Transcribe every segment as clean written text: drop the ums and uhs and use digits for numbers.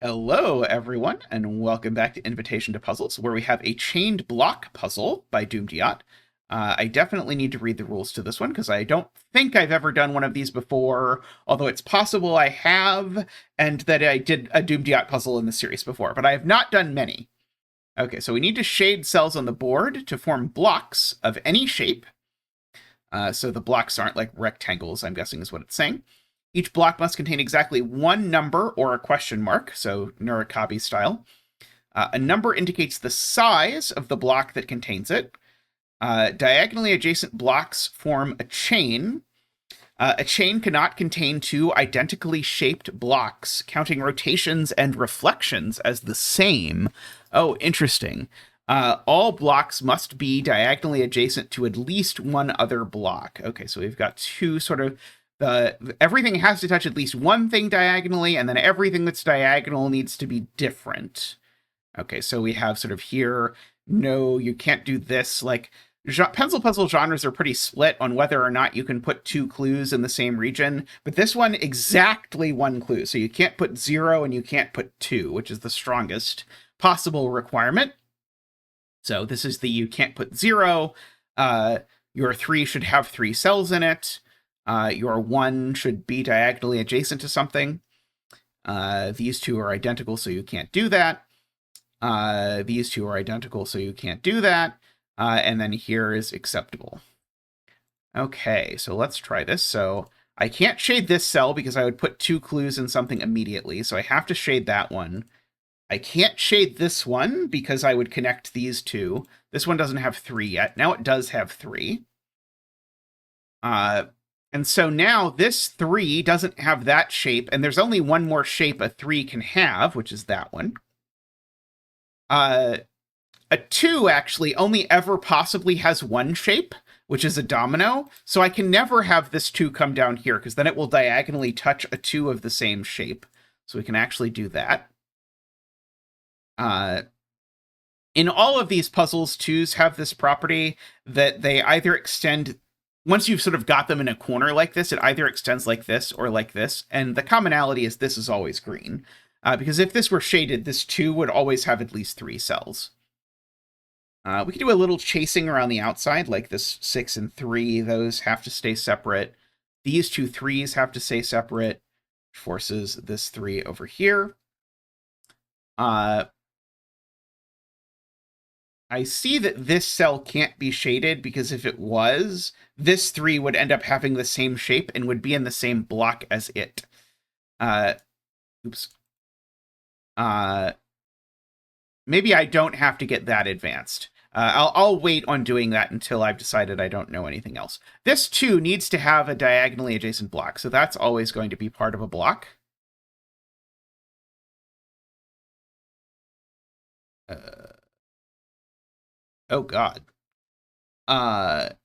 Hello, everyone, and welcome back to Invitation to Puzzles, where we have a chained block puzzle by dumediat. I definitely need to read the rules to this one, because I don't think I've ever done one of these before, although it's possible I have, and that I did a dumediat puzzle in the series before, but I have not done many. Okay, so we need to shade cells on the board to form blocks of any shape. So the blocks aren't like rectangles, I'm guessing is what it's saying. Each block must contain exactly one number or a question mark, so Nurikabe style. A number indicates the size of the block that contains it. Diagonally adjacent blocks form a chain. A chain cannot contain two identically shaped blocks, counting rotations and reflections as the same. Oh, interesting. All blocks must be diagonally adjacent to at least one other block. Okay, so we've got two sort of everything has to touch at least one thing diagonally, and then everything that's diagonal needs to be different. Okay, so we have sort of here, no, you can't do this. Like, pencil puzzle genres are pretty split on whether or not you can put two clues in the same region, but this one, exactly one clue. So you can't put 0 and you can't put 2, which is the strongest possible requirement. So this is the you can't put 0. Your 3 should have 3 cells in it. Your 1 should be diagonally adjacent to something. These two are identical, so you can't do that. These two are identical, so you can't do that. And then here is acceptable. Okay, so let's try this. So I can't shade this cell because I would put 2 clues in something immediately, so I have to shade that one. I can't shade this one because I would connect these two. This one doesn't have 3 yet. Now it does have 3. And so now this 3 doesn't have that shape, and there's only one more shape a 3 can have, which is that one. A 2 actually only ever possibly has one shape, which is a domino, so I can never have this 2 come down here, because then it will diagonally touch a 2 of the same shape. So we can actually do that. In all of these puzzles, 2s have this property that they either extend... Once you've sort of got them in a corner like this, it either extends like this or like this. And the commonality is this is always green. Because if this were shaded, this 2 would always have at least 3 cells. We could do a little chasing around the outside, like this 6 and 3. Those have to stay separate. These 2 3s have to stay separate. Forces this 3 over here. I see that this cell can't be shaded because if it was, this 3 would end up having the same shape and would be in the same block as it. Oops. Maybe I don't have to get that advanced. I'll wait on doing that until I've decided I don't know anything else. This 2 needs to have a diagonally adjacent block, so that's always going to be part of a block. Oh, God. If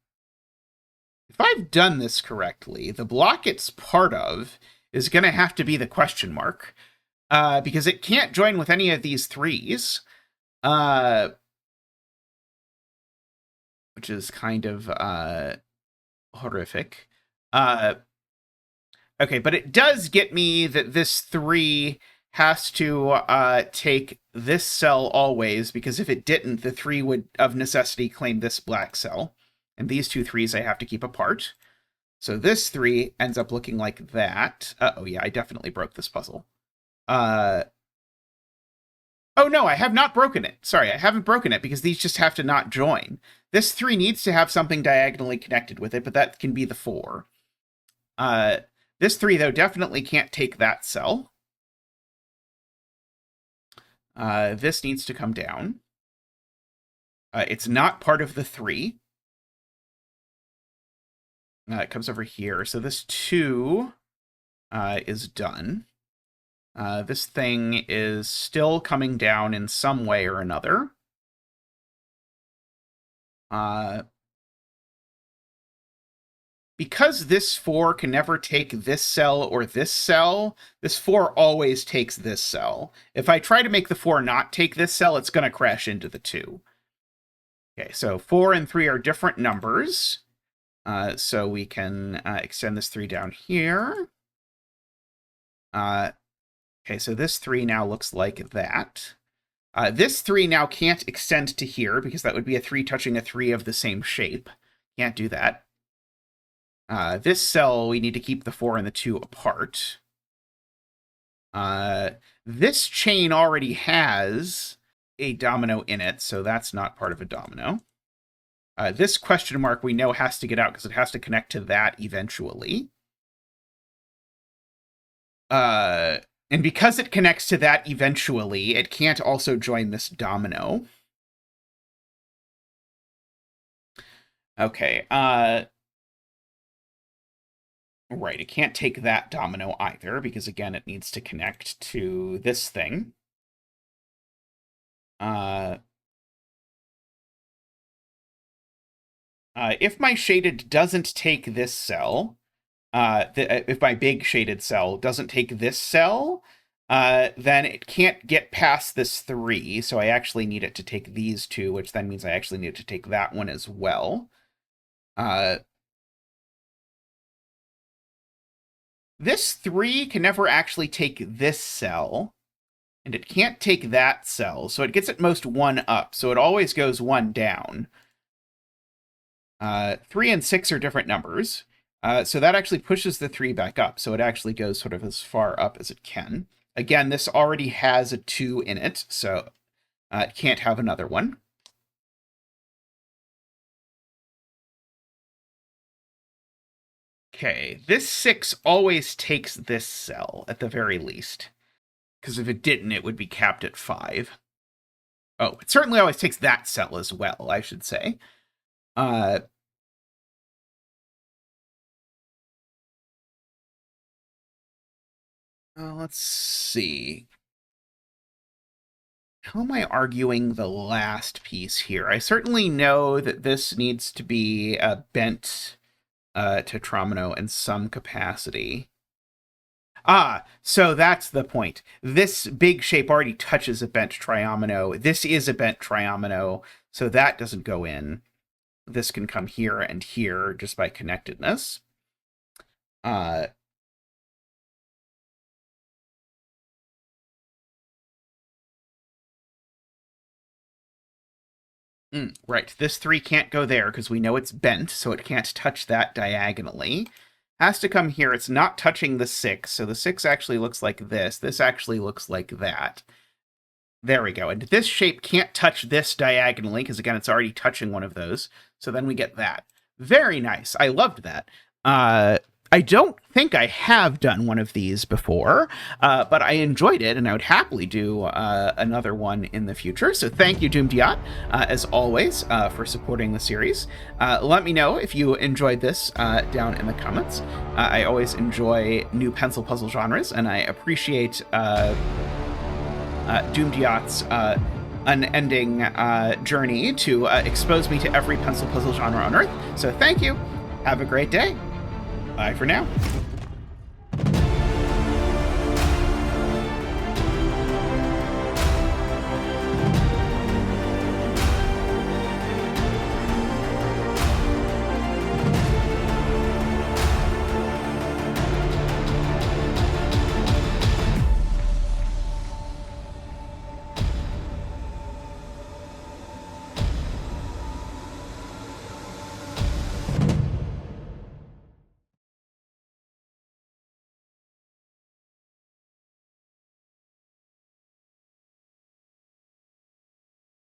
I've done this correctly, the block it's part of is going to have to be the question mark, because it can't join with any of these 3s, which is kind of horrific. Okay, but it does get me that this 3 has to take this cell always, because if it didn't, the 3 would of necessity claim this black cell. And these 2 3s I have to keep apart. So this 3 ends up looking like that. Oh yeah, I definitely broke this puzzle. Oh no, I have not broken it. Sorry, I haven't broken it because these just have to not join. This 3 needs to have something diagonally connected with it, but that can be the 4. This 3, though, definitely can't take that cell. This needs to come down. It's not part of the 3. It comes over here. So this 2 is done. This thing is still coming down in some way or another. Because this 4 can never take this cell or this cell, this 4 always takes this cell. If I try to make the 4 not take this cell, it's going to crash into the 2. Okay, so 4 and 3 are different numbers. So we can extend this 3 down here. Okay, so this 3 now looks like that. This 3 now can't extend to here because that would be a 3 touching a 3 of the same shape. Can't do that. This cell, we need to keep the 4 and the 2 apart. This chain already has a domino in it, so that's not part of a domino. This question mark we know has to get out because it has to connect to that eventually. And because it connects to that eventually, it can't also join this domino. Okay, right, it can't take that domino either, because again, it needs to connect to this thing. If my shaded doesn't take this cell, if my big shaded cell doesn't take this cell, then it can't get past this 3, so I actually need it to take these 2, which then means I actually need to take that one as well. This 3 can never actually take this cell, and it can't take that cell, so it gets at most 1 up, so it always goes 1 down. 3 and 6 are different numbers, so that actually pushes the 3 back up, so it actually goes sort of as far up as it can. Again, this already has a 2 in it, so it can't have another one. Okay, this 6 always takes this cell, at the very least. Because if it didn't, it would be capped at 5. Oh, it certainly always takes that cell as well, I should say. Let's see. How am I arguing the last piece here? I certainly know that this needs to be bent tetromino in some capacity. So that's the point. This big shape already touches a bent triomino. This is a bent triomino, so that doesn't go in. This can come here and here just by connectedness. Right, this 3 can't go there because we know it's bent, so it can't touch that diagonally. Has to come here. It's not touching the 6, so the 6 actually looks like this. This actually looks like that. There we go. And this shape can't touch this diagonally because, again, it's already touching one of those. So then we get that. Very nice. I loved that. I don't think I have done one of these before, but I enjoyed it, and I would happily do another one in the future. So thank you, dumediat, as always, for supporting the series. Let me know if you enjoyed this down in the comments. I always enjoy new pencil puzzle genres, and I appreciate dumediat's unending journey to expose me to every pencil puzzle genre on Earth. So thank you. Have a great day. Bye for now.